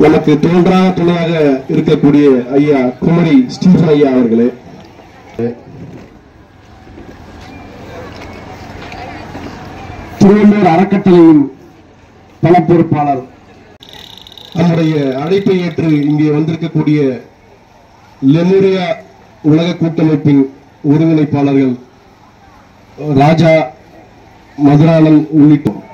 நமக்கு தோன்றா துணையாக இருக்கக்கூடிய ஐயா குமரி ஸ்டீபன் ஐயா அவர்களே, திருவள்ளூர் அறக்கட்டளையின் பல பொறுப்பாளர், நம்முடைய அழைப்பை ஏற்று இங்கே வந்திருக்கக்கூடிய லெமுரியா உலக கூட்டமைப்பின் ஒருங்கிணைப்பாளர்கள் ராஜா, மதுரானன் உள்ளிட்டோர்.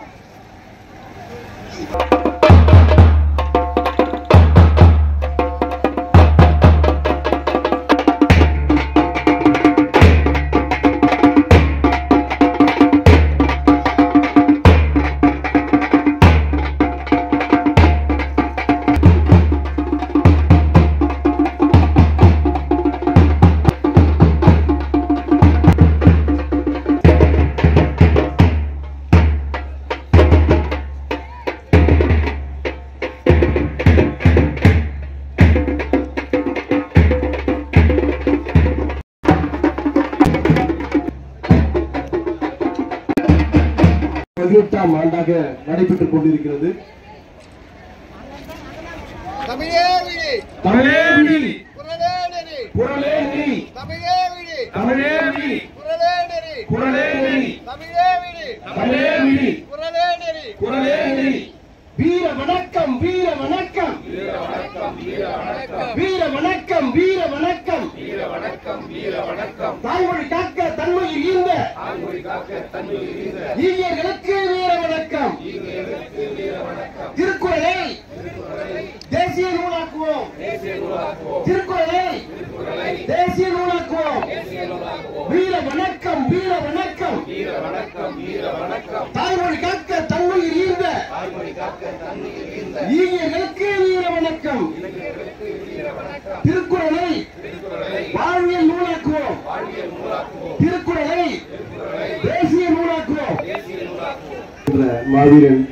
ஆண்டாக நடைபெற்றுக் கொண்டிருக்கிறது. வீர வணக்கம், வீர வணக்கம், வீர வணக்கம், வீர வணக்கம், வீர வணக்கம். தாய்மொழி காக்க தன்மையில் ஈந்த ஈயர்களுக்கு வீர வணக்கம். திருக்குறளை தேசிய நூலாக்குவோம், திருக்குறளை தேசிய நூலாக்குவோம். வீர வணக்கம், வீர வணக்கம், தாய்மொழி காக்க தன்மையில் ஈந்த ஈயர்களுக்கு வீர வணக்கம். திருக்குறளை வாழ்வியல் நூலாக்குவோம், திருக்குறளை தேசிய நூலாக்குவோம். மாவீரன்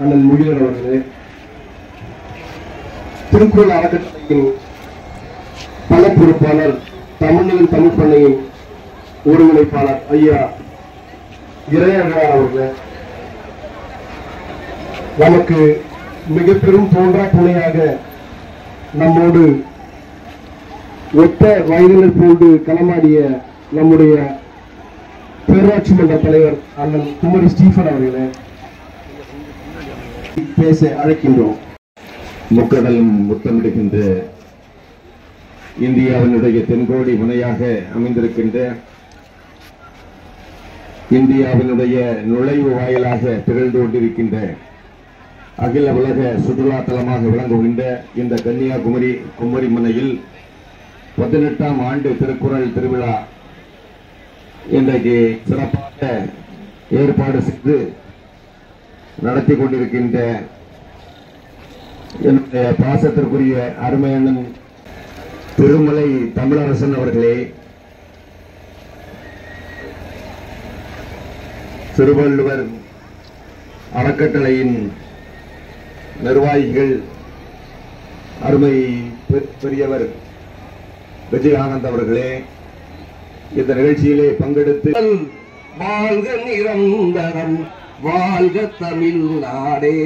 அண்ணன் முகிலன் அவர்களே, திருக்குறள் அறக்கட்டளையின் பல பொறுப்பாளர், தமிழ்நிலம் தமிழ் பண்ணையின் ஒருங்கிணைப்பாளர் ஐயா இறையழகா அவர்களே, நமக்கு மிக பெரும் தோன்றா துணையாக நம்மோடு ஒத்த வயதினர் போன்று களமாடிய நம்முடைய பேரூராட்சி மன்ற தலைவர் அண்ணன் குமரி ஸ்டீபன் அவர்களே பேச அழைக்கின்றோம். முக்கடலும் முத்தமிடுகின்ற இந்தியாவினுடைய தென்கோடி முனையாக அமைந்திருக்கின்ற, இந்தியாவினுடைய நுழைவு வாயிலாக திகழ்ந்து கொண்டிருக்கின்ற, அகில உலக சுற்றுலா தலமாக விளங்குகின்ற இந்த கன்னியாகுமரி குமரிமலையில் 18ஆம் ஆண்டு திருக்குறள் திருவிழா இன்றைக்கு சிறப்பாக ஏற்பாடு செய்து நடத்தி கொண்டிருக்கின்ற என்னுடைய பாசத்திற்குரிய அருமையண்ணன் திருமலை தமிழரசன் அவர்களே, திருவள்ளுவர் அறக்கட்டளையின் நிர்வாகிகள், அருமை பெரியவர் விஜயானந்த் அவர்களே, இந்த நிகழ்ச்சியிலே பங்கெடுத்து வாழ்க நிரந்தரம், வாழ்க தமிழ்நாடே,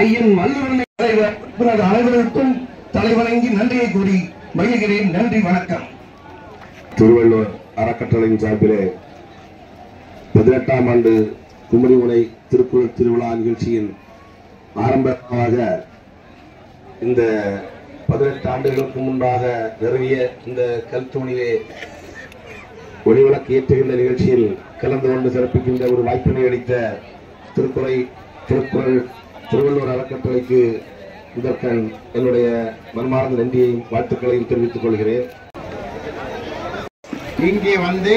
ஐயன் வல்லவனை தலைவர் அனைவருக்கும் தலைவணங்கி நன்றியை கூறி மகிழ்கிறேன். நன்றி, வணக்கம். திருவள்ளுவர் அறக்கட்டளையின் சார்பிலே 18ஆம் ஆண்டு குமரிமுனை திருக்குறள் திருவிழா நிகழ்ச்சியின் ஆரம்பமாக இந்த 18 ஆண்டுகளுக்கு முன்பாக நிறுவிய இந்த கல்தூணிலே ஒளிவிளக்கு ஏற்றுகின்ற நிகழ்ச்சியில் கலந்து கொண்டு சிறப்பிக்கின்ற ஒரு வாய்ப்பினை அளித்த திருக்குறள் திருவள்ளுவர் அறக்கட்டளைக்கு முதற்கண் என்னுடைய மனமார்ந்த நன்றியையும் வாழ்த்துக்களையும் தெரிவித்துக் கொள்கிறேன். இங்கே வந்து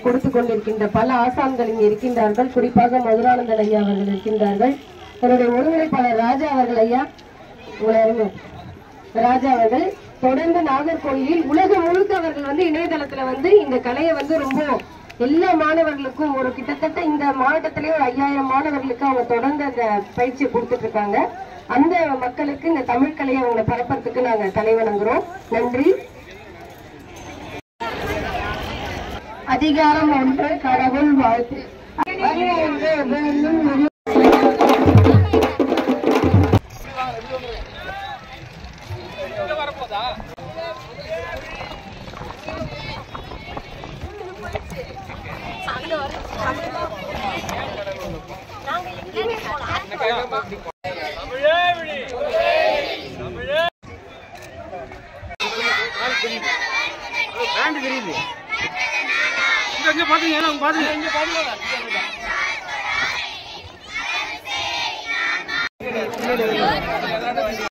கொடுத்து கொண்டிருக்கின்ற பல ஆசான்கள் இங்கே இருக்கின்றார்கள். குறிப்பாக மதுரானந்தன் ஐயா அவர்கள் இருக்கின்றார்கள். என்னுடைய ஒருங்கிணைப்பாளர் ராஜா அவர்கள் ஐயா, ராஜா அவர்கள் தொடர்ந்து நாகர்கோயிலில் உலகம் முழுக்க அவர்கள் இணையதளத்துல இந்த கலையை ரொம்ப எல்லா மாணவர்களுக்கும் ஒரு கிட்டத்தட்ட இந்த மாவட்டத்திலேயே ஒரு 5000 மாணவர்களுக்கு அவங்க தொடர்ந்து அந்த பயிற்சியை கொடுத்துட்டு இருக்காங்க. அந்த மக்களுக்கு இந்த தமிழ் கலையை அவங்களை பரப்புறதுக்கு நாங்க தலைவணங்குறோம். நன்றி. அதிகாரம் 1 கடவுள் வாழ்த்து. பாத்தீங்கன்னா